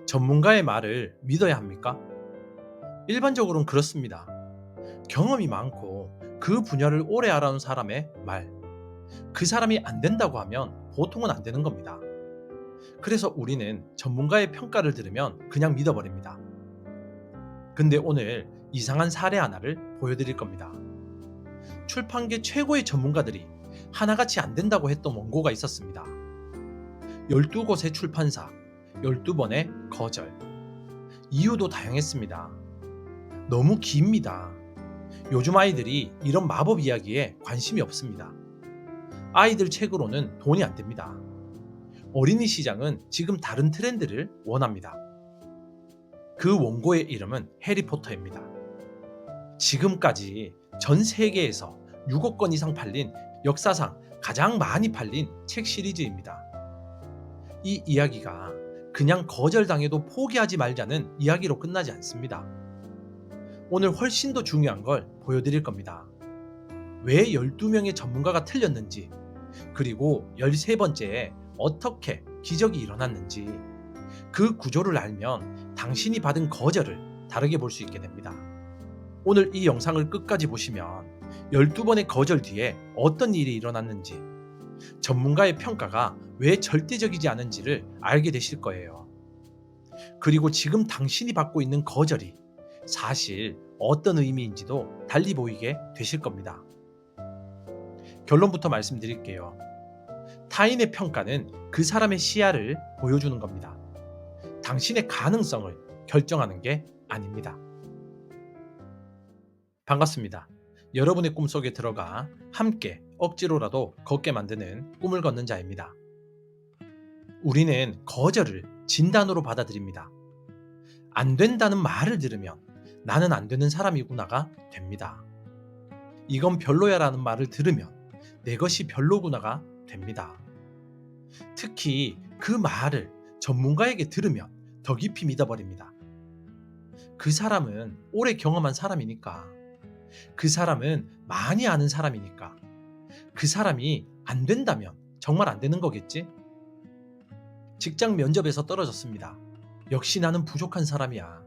전문가의 말을 믿어야 합니까? 일반적으로는 그렇습니다. 경험이 많고 그 분야를 오래 알아온 사람의 말, 그 사람이 안 된다고 하면 보통은 안 되는 겁니다. 그래서 우리는 전문가의 평가를 들으면 그냥 믿어버립니다. 근데 오늘 이상한 사례 하나를 보여드릴 겁니다. 출판계 최고의 전문가들이 하나같이 안 된다고 했던 원고가 있었습니다. 12곳의 출판사, 12번의 거절. 이유도 다양했습니다. 너무 깁니다. 요즘 아이들이 이런 마법 이야기에 관심이 없습니다. 아이들 책으로는 돈이 안 됩니다. 어린이 시장은 지금 다른 트렌드를 원합니다. 그 원고의 이름은 해리포터입니다. 지금까지 전 세계에서 6억 권 이상 팔린 역사상 가장 많이 팔린 책 시리즈입니다. 이 이야기가 그냥 거절당해도 포기하지 말자는 이야기로 끝나지 않습니다. 오늘 훨씬 더 중요한 걸 보여드릴 겁니다. 왜 12명의 전문가가 틀렸는지, 그리고 13번째에 어떻게 기적이 일어났는지, 그 구조를 알면 당신이 받은 거절을 다르게 볼 수 있게 됩니다. 오늘 이 영상을 끝까지 보시면 12번의 거절 뒤에 어떤 일이 일어났는지, 전문가의 평가가 왜 절대적이지 않은지를 알게 되실 거예요. 그리고 지금 당신이 받고 있는 거절이 사실 어떤 의미인지도 달리 보이게 되실 겁니다. 결론부터 말씀드릴게요. 타인의 평가는 그 사람의 시야를 보여주는 겁니다. 당신의 가능성을 결정하는 게 아닙니다. 반갑습니다. 여러분의 꿈속에 들어가 함께 억지로라도 걷게 만드는 꿈을 걷는 자입니다. 우리는 거절을 진단으로 받아들입니다. 안 된다는 말을 들으면 나는 안 되는 사람이구나가 됩니다. 이건 별로야라는 말을 들으면 내 것이 별로구나가 됩니다. 특히 그 말을 전문가에게 들으면 더 깊이 믿어버립니다. 그 사람은 오래 경험한 사람이니까, 그 사람은 많이 아는 사람이니까, 그 사람이 안 된다면 정말 안 되는 거겠지? 직장 면접에서 떨어졌습니다. 역시 나는 부족한 사람이야.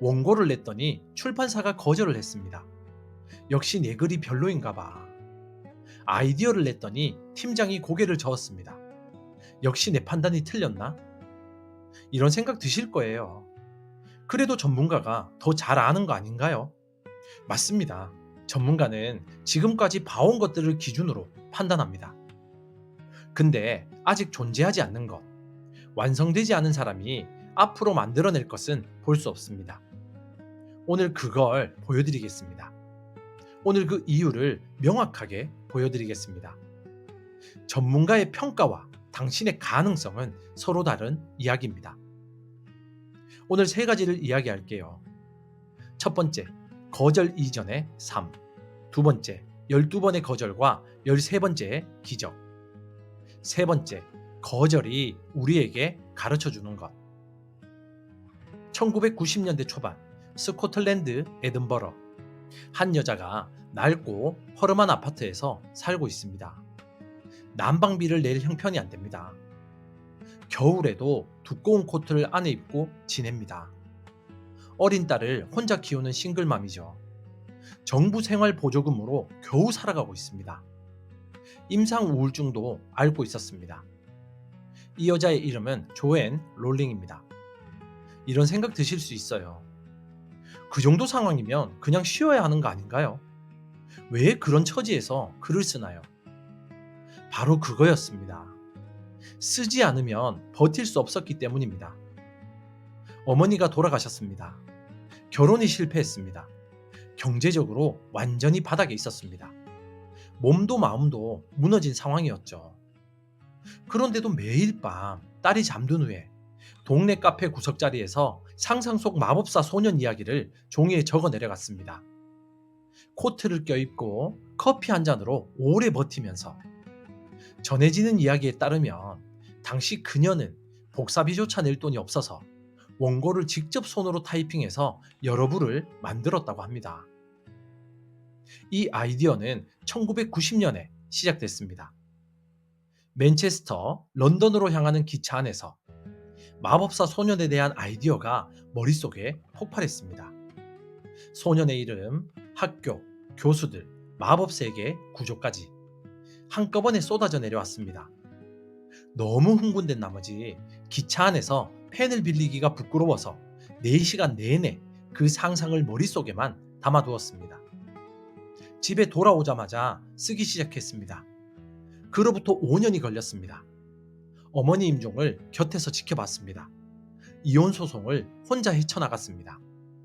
원고를 냈더니 출판사가 거절을 했습니다. 역시 내 글이 별로인가 봐. 아이디어를 냈더니 팀장이 고개를 저었습니다. 역시 내 판단이 틀렸나? 이런 생각 드실 거예요. 그래도 전문가가 더 잘 아는 거 아닌가요? 맞습니다. 전문가는 지금까지 봐온 것들을 기준으로 판단합니다. 근데 아직 존재하지 않는 것, 완성되지 않은 사람이 앞으로 만들어낼 것은 볼 수 없습니다. 오늘 그걸 보여드리겠습니다. 오늘 그 이유를 명확하게 보여드리겠습니다. 전문가의 평가와 당신의 가능성은 서로 다른 이야기입니다. 오늘 세 가지를 이야기할게요. 첫 번째, 거절 이전의 삶. 두 번째, 12번의 거절과 13번째의 기적. 세 번째, 거절이 우리에게 가르쳐 주는 것. 1990년대 초반, 스코틀랜드 에든버러. 한 여자가 낡고 허름한 아파트에서 살고 있습니다. 난방비를 낼 형편이 안 됩니다. 겨울에도 두꺼운 코트를 안에 입고 지냅니다. 어린 딸을 혼자 키우는 싱글맘이죠. 정부 생활 보조금으로 겨우 살아가고 있습니다. 임상 우울증도 앓고 있었습니다. 이 여자의 이름은 조앤 롤링입니다. 이런 생각 드실 수 있어요. 그 정도 상황이면 그냥 쉬어야 하는 거 아닌가요? 왜 그런 처지에서 글을 쓰나요? 바로 그거였습니다. 쓰지 않으면 버틸 수 없었기 때문입니다. 어머니가 돌아가셨습니다. 결혼이 실패했습니다. 경제적으로 완전히 바닥에 있었습니다. 몸도 마음도 무너진 상황이었죠. 그런데도 매일 밤 딸이 잠든 후에 동네 카페 구석자리에서 상상 속 마법사 소년 이야기를 종이에 적어 내려갔습니다. 코트를 껴입고 커피 한 잔으로 오래 버티면서 전해지는 이야기에 따르면 당시 그녀는 복사비조차 낼 돈이 없어서 원고를 직접 손으로 타이핑해서 여러 부를 만들었다고 합니다. 이 아이디어는 1990년에 시작됐습니다. 맨체스터, 런던으로 향하는 기차 안에서 마법사 소년에 대한 아이디어가 머릿속에 폭발했습니다. 소년의 이름, 학교, 교수들, 마법 세계, 구조까지 한꺼번에 쏟아져 내려왔습니다. 너무 흥분된 나머지 기차 안에서 펜을 빌리기가 부끄러워서 4시간 내내 그 상상을 머릿속에만 담아두었습니다. 집에 돌아오자마자 쓰기 시작했습니다. 그로부터 5년이 걸렸습니다. 어머니 임종을 곁에서 지켜봤습니다. 이혼 소송을 혼자 헤쳐나갔습니다.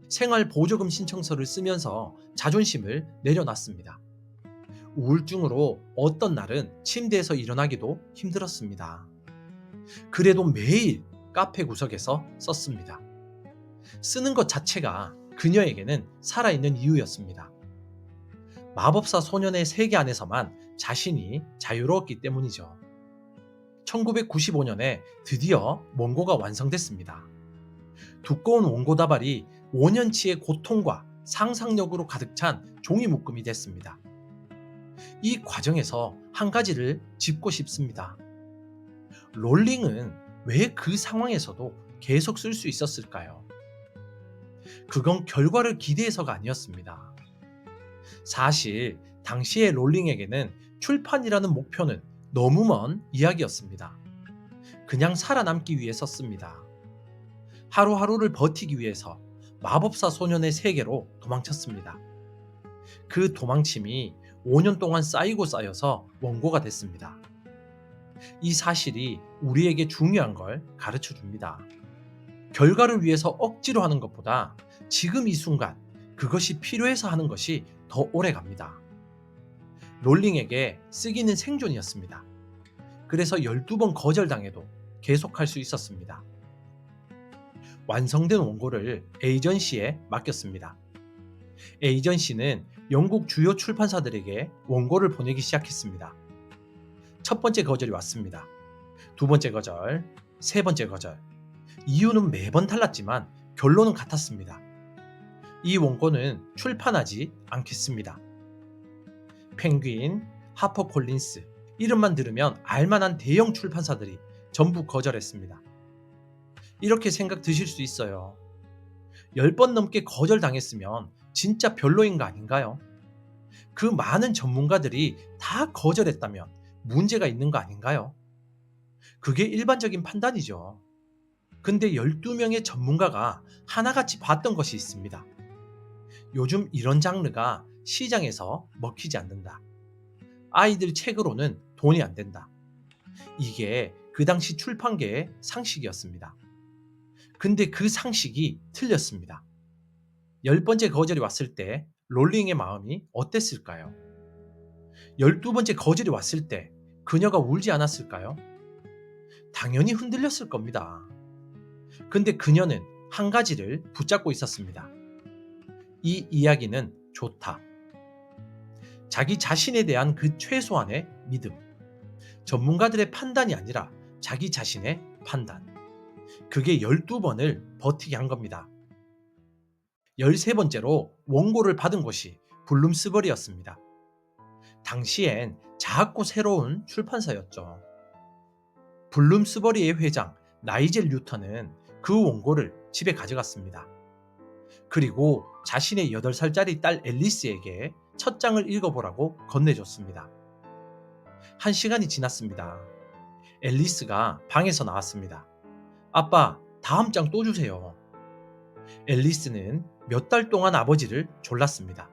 생활 보조금 신청서를 쓰면서 자존심을 내려놨습니다. 우울증으로 어떤 날은 침대에서 일어나기도 힘들었습니다. 그래도 매일 카페 구석에서 썼습니다. 쓰는 것 자체가 그녀에게는 살아있는 이유였습니다. 마법사 소년의 세계 안에서만 자신이 자유로웠기 때문이죠. 1995년에 드디어 원고가 완성됐습니다. 두꺼운 원고 다발이 5년치의 고통과 상상력으로 가득 찬 종이 묶음이 됐습니다. 이 과정에서 한 가지를 짚고 싶습니다. 롤링은 왜 그 상황에서도 계속 쓸 수 있었을까요? 그건 결과를 기대해서가 아니었습니다. 사실 당시의 롤링에게는 출판이라는 목표는 너무 먼 이야기였습니다. 그냥 살아남기 위해 썼습니다. 하루하루를 버티기 위해서 마법사 소년의 세계로 도망쳤습니다. 그 도망침이 5년 동안 쌓이고 쌓여서 원고가 됐습니다. 이 사실이 우리에게 중요한 걸 가르쳐 줍니다. 결과를 위해서 억지로 하는 것보다 지금 이 순간 그것이 필요해서 하는 것이 더 오래 갑니다. 롤링에게 쓰기는 생존이었습니다. 그래서 12번 거절당해도 계속할 수 있었습니다. 완성된 원고를 에이전시에 맡겼습니다. 에이전시는 영국 주요 출판사들에게 원고를 보내기 시작했습니다. 첫 번째 거절이 왔습니다. 두 번째 거절, 세 번째 거절. 이유는 매번 달랐지만 결론은 같았습니다. 이 원고는 출판하지 않겠습니다. 펭귄, 하퍼콜린스, 이름만 들으면 알만한 대형 출판사들이 전부 거절했습니다. 이렇게 생각 드실 수 있어요. 10번 넘게 거절당했으면 진짜 별로인 거 아닌가요? 그 많은 전문가들이 다 거절했다면 문제가 있는 거 아닌가요? 그게 일반적인 판단이죠. 근데 12명의 전문가가 하나같이 봤던 것이 있습니다. 요즘 이런 장르가 시장에서 먹히지 않는다. 아이들 책으로는 돈이 안 된다. 이게 그 당시 출판계의 상식이었습니다. 근데 그 상식이 틀렸습니다. 10번째 거절이 왔을 때 롤링의 마음이 어땠을까요? 12번째 거절이 왔을 때 그녀가 울지 않았을까요? 당연히 흔들렸을 겁니다. 근데 그녀는 한 가지를 붙잡고 있었습니다. 이 이야기는 좋다. 자기 자신에 대한 그 최소한의 믿음. 전문가들의 판단이 아니라 자기 자신의 판단. 그게 12번을 버티게 한 겁니다. 13번째로 원고를 받은 곳이 블룸스버리였습니다. 당시엔 작고 새로운 출판사였죠. 블룸스버리의 회장 나이젤 뉴턴은 그 원고를 집에 가져갔습니다. 그리고 자신의 8살짜리 딸 앨리스에게 첫 장을 읽어보라고 건네줬습니다. 1시간이 지났습니다. 앨리스가 방에서 나왔습니다. 아빠, 다음 장 또 주세요. 앨리스는 몇 달 동안 아버지를 졸랐습니다.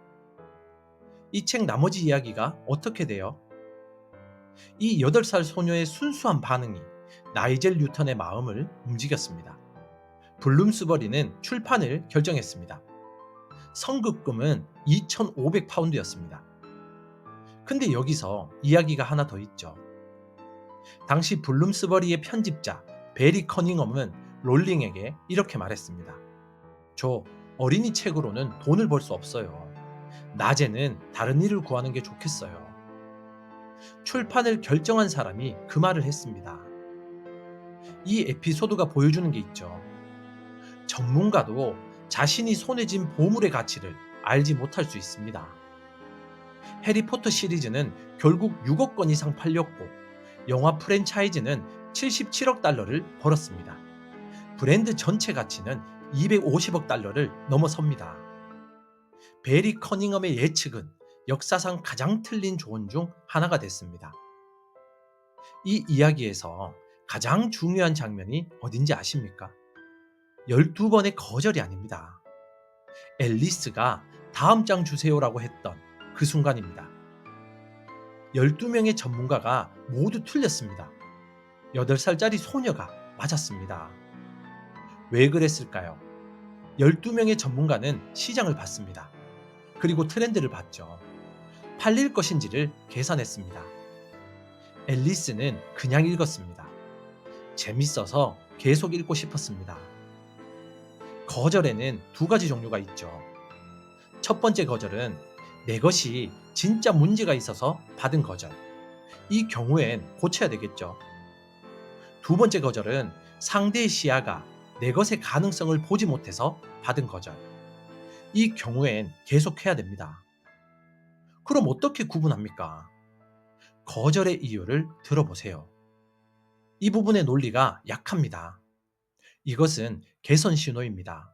이 책 나머지 이야기가 어떻게 돼요? 이 8살 소녀의 순수한 반응이 나이젤 뉴턴의 마음을 움직였습니다. 블룸스버리는 출판을 결정했습니다. 선급금은 2,500파운드였습니다. 근데 여기서 이야기가 하나 더 있죠. 당시 블룸스버리의 편집자 베리 커닝엄은 롤링에게 이렇게 말했습니다. 저 어린이 책으로는 돈을 벌 수 없어요. 낮에는 다른 일을 구하는 게 좋겠어요. 출판을 결정한 사람이 그 말을 했습니다. 이 에피소드가 보여주는 게 있죠. 전문가도 자신이 손에 쥔 보물의 가치를 알지 못할 수 있습니다. 해리포터 시리즈는 결국 6억 권 이상 팔렸고 영화 프랜차이즈는 77억 달러를 벌었습니다. 브랜드 전체 가치는 250억 달러를 넘어섭니다. 베리 커닝엄의 예측은 역사상 가장 틀린 조언 중 하나가 됐습니다. 이 이야기에서 가장 중요한 장면이 어딘지 아십니까? 12번의 거절이 아닙니다. 앨리스가 다음 장 주세요라고 했던 그 순간입니다. 12명의 전문가가 모두 틀렸습니다. 8살짜리 소녀가 맞았습니다. 왜 그랬을까요? 12명의 전문가는 시장을 봤습니다. 그리고 트렌드를 봤죠. 팔릴 것인지를 계산했습니다. 앨리스는 그냥 읽었습니다. 재밌어서 계속 읽고 싶었습니다. 거절에는 두 가지 종류가 있죠. 첫 번째 거절은 내 것이 진짜 문제가 있어서 받은 거절. 이 경우엔 고쳐야 되겠죠. 두 번째 거절은 상대의 시야가 내 것의 가능성을 보지 못해서 받은 거절. 이 경우엔 계속해야 됩니다. 그럼 어떻게 구분합니까? 거절의 이유를 들어보세요. 이 부분의 논리가 약합니다. 이것은 개선 신호입니다.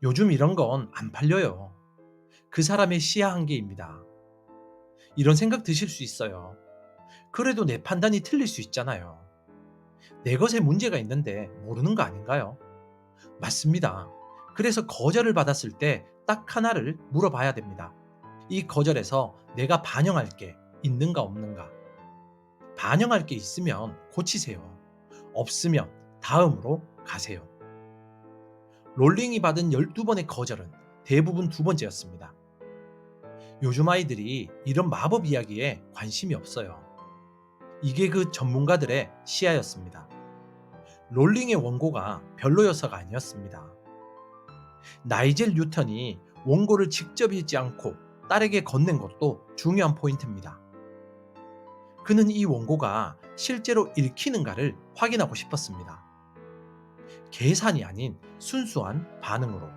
요즘 이런 건 안 팔려요. 그 사람의 시야 한계입니다. 이런 생각 드실 수 있어요. 그래도 내 판단이 틀릴 수 있잖아요. 내 것에 문제가 있는데 모르는 거 아닌가요? 맞습니다. 그래서 거절을 받았을 때 딱 하나를 물어봐야 됩니다. 이 거절에서 내가 반영할 게 있는가 없는가? 반영할 게 있으면 고치세요. 없으면 다음으로 가세요. 롤링이 받은 12번의 거절은 대부분 두 번째였습니다. 요즘 아이들이 이런 마법 이야기에 관심이 없어요. 이게 그 전문가들의 시야였습니다. 롤링의 원고가 별로여서가 아니었습니다. 나이젤 뉴턴이 원고를 직접 읽지 않고 딸에게 건넨 것도 중요한 포인트입니다. 그는 이 원고가 실제로 읽히는가를 확인하고 싶었습니다. 계산이 아닌 순수한 반응으로.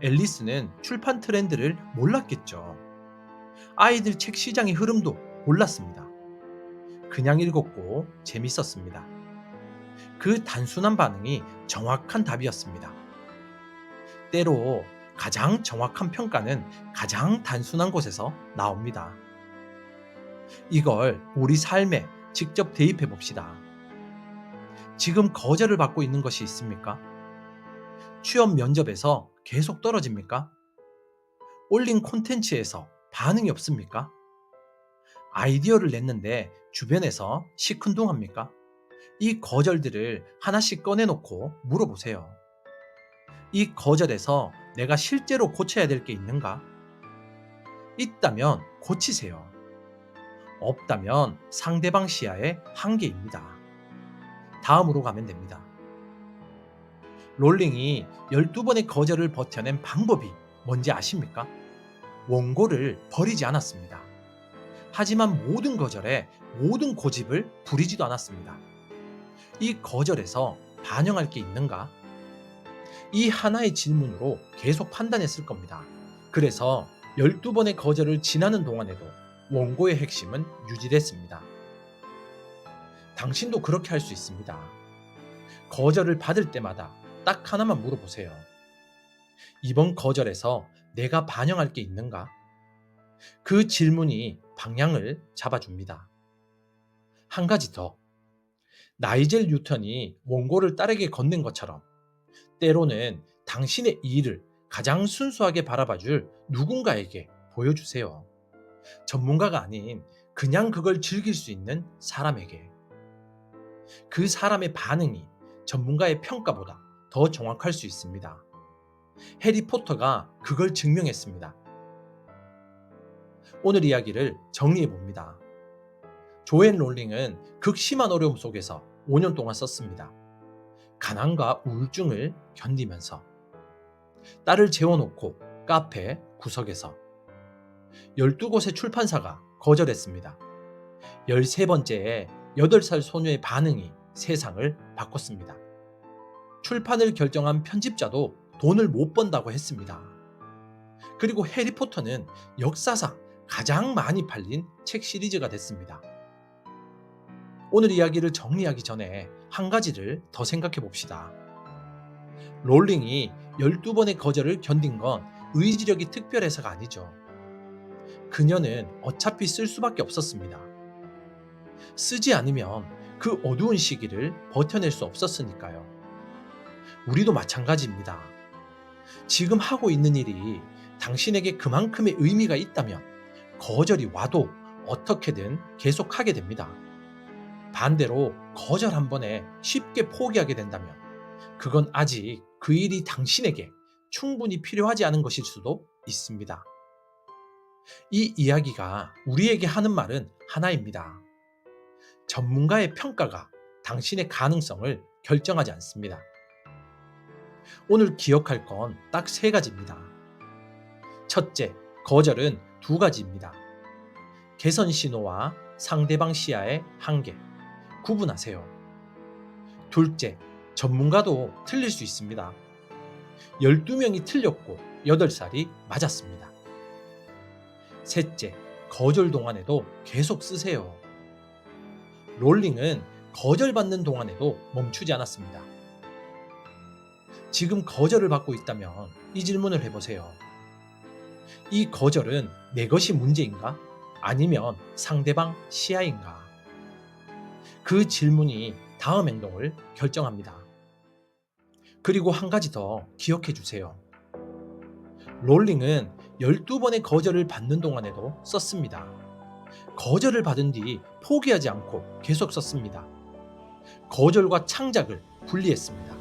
앨리스는 출판 트렌드를 몰랐겠죠. 아이들 책 시장의 흐름도 몰랐습니다. 그냥 읽었고 재밌었습니다. 그 단순한 반응이 정확한 답이었습니다. 때로 가장 정확한 평가는 가장 단순한 곳에서 나옵니다. 이걸 우리 삶에 직접 대입해 봅시다. 지금 거절을 받고 있는 것이 있습니까? 취업 면접에서 계속 떨어집니까? 올린 콘텐츠에서 반응이 없습니까? 아이디어를 냈는데 주변에서 시큰둥합니까? 이 거절들을 하나씩 꺼내놓고 물어보세요. 이 거절에서 내가 실제로 고쳐야 될 게 있는가? 있다면 고치세요. 없다면 상대방 시야의 한계입니다. 다음으로 가면 됩니다. 롤링이 12번의 거절을 버텨낸 방법이 뭔지 아십니까? 원고를 버리지 않았습니다. 하지만 모든 거절에 모든 고집을 부리지도 않았습니다. 이 거절에서 반영할 게 있는가? 이 하나의 질문으로 계속 판단했을 겁니다. 그래서 12번의 거절을 지나는 동안에도 원고의 핵심은 유지됐습니다. 당신도 그렇게 할 수 있습니다. 거절을 받을 때마다 딱 하나만 물어보세요. 이번 거절에서 내가 반영할 게 있는가? 그 질문이 방향을 잡아줍니다. 한 가지 더. 나이젤 뉴턴이 원고를 딸에게 건넨 것처럼 때로는 당신의 일을 가장 순수하게 바라봐줄 누군가에게 보여주세요. 전문가가 아닌 그냥 그걸 즐길 수 있는 사람에게. 그 사람의 반응이 전문가의 평가보다 더 정확할 수 있습니다. 해리포터가 그걸 증명했습니다. 오늘 이야기를 정리해 봅니다. 조앤 롤링은 극심한 어려움 속에서 5년 동안 썼습니다. 가난과 우울증을 견디면서 딸을 재워놓고 카페 구석에서 12곳의 출판사가 거절했습니다. 13번째에 8살 소녀의 반응이 세상을 바꿨습니다. 출판을 결정한 편집자도 돈을 못 번다고 했습니다. 그리고 해리포터는 역사상 가장 많이 팔린 책 시리즈가 됐습니다. 오늘 이야기를 정리하기 전에 한 가지를 더 생각해 봅시다. 롤링이 12번의 거절을 견딘 건 의지력이 특별해서가 아니죠. 그녀는 어차피 쓸 수밖에 없었습니다. 쓰지 않으면 그 어두운 시기를 버텨낼 수 없었으니까요. 우리도 마찬가지입니다. 지금 하고 있는 일이 당신에게 그만큼의 의미가 있다면 거절이 와도 어떻게든 계속하게 됩니다. 반대로 거절 한 번에 쉽게 포기하게 된다면 그건 아직 그 일이 당신에게 충분히 필요하지 않은 것일 수도 있습니다. 이 이야기가 우리에게 하는 말은 하나입니다. 전문가의 평가가 당신의 가능성을 결정하지 않습니다. 오늘 기억할 건 딱 세 가지입니다. 첫째, 거절은 두 가지입니다. 개선 신호와 상대방 시야의 한계, 구분하세요. 둘째, 전문가도 틀릴 수 있습니다. 12명이 틀렸고 8살이 맞았습니다. 셋째, 거절 동안에도 계속 쓰세요. 롤링은 거절받는 동안에도 멈추지 않았습니다. 지금 거절을 받고 있다면 이 질문을 해보세요. 이 거절은 내 것이 문제인가? 아니면 상대방 시야인가? 그 질문이 다음 행동을 결정합니다. 그리고 한 가지 더 기억해 주세요. 롤링은 12번의 거절을 받는 동안에도 썼습니다. 거절을 받은 뒤 포기하지 않고 계속 썼습니다. 거절과 창작을 분리했습니다.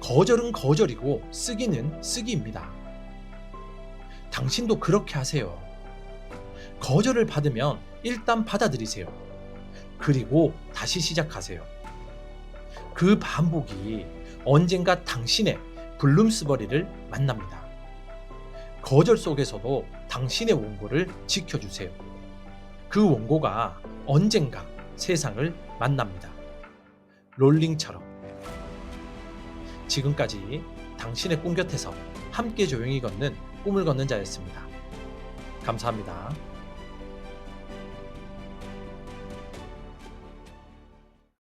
거절은 거절이고 쓰기는 쓰기입니다. 당신도 그렇게 하세요. 거절을 받으면 일단 받아들이세요. 그리고 다시 시작하세요. 그 반복이 언젠가 당신의 블룸스버리를 만납니다. 거절 속에서도 당신의 원고를 지켜주세요. 그 원고가 언젠가 세상을 만납니다. 롤링처럼. 지금까지 당신의 꿈 곁에서 함께 조용히 걷는 꿈을 걷는 자였습니다. 감사합니다.